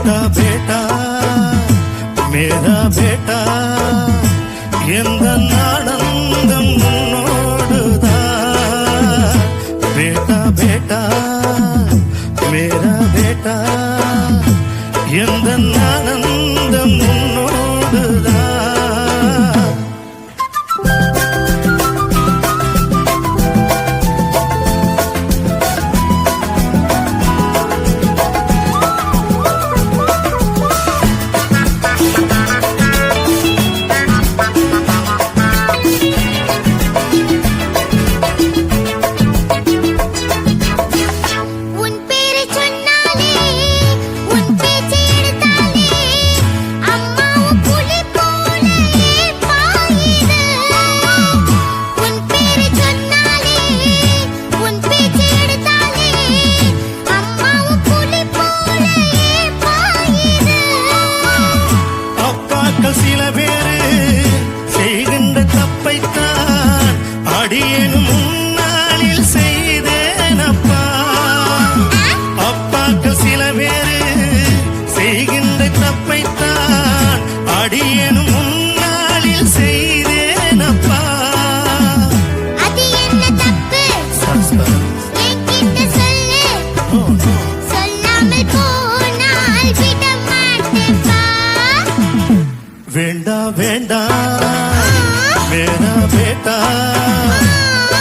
बेटा बेटा मेरा बेटा எந்த ஆனந்தம் உன்னோடுதான் बेटा बेटा मेरा बेटा எந்த ஆனந்தம் உன்னோடுதான் சில பேரு செய்கின்ற தப்பைத்தான் அடியேனும் முன்னாளில் செய்தேனப்பா அப்பாக்கள் சில பேரு செய்கின்ற தப்பைத்தான் அடியேனும் முன்னாளில் செய்தேனப்பா அது என்ன தப்பு என்கிட்ட சொல்லு சொல்லாமல் போனால் விட மாட்டேப்பா வேண்டா வேண்டா வேணா பேட்டா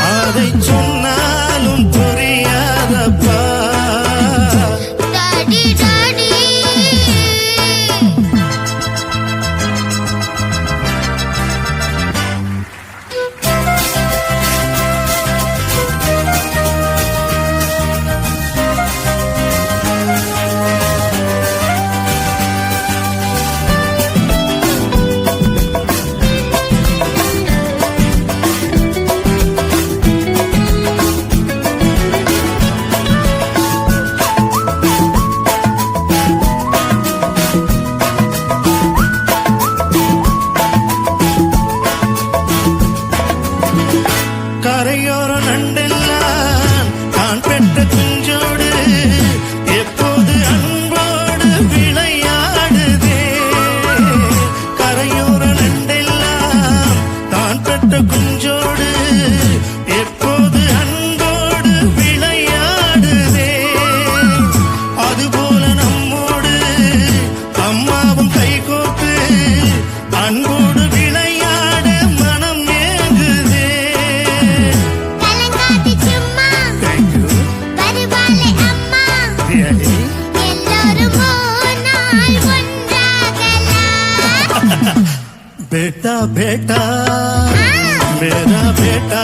அதை சொன்னாலும் புரியாதப்பா டாடி டாடி கரையோர நண்டெல்லாம் தான் பெற்ற குஞ்சோடு எப்போது அன்போடு விளையாடுதே கரையோர நண்டெல்லாம் தான் பெற்ற குஞ்சோடு எப்போது அன்போடு விளையாடுதே அதுபோல நம்மோடு அம்மாவும் கைகோர்த்து அன்போடு விளையாட மனம் ஏங்குதே बेटा बेटा मेरा बेटा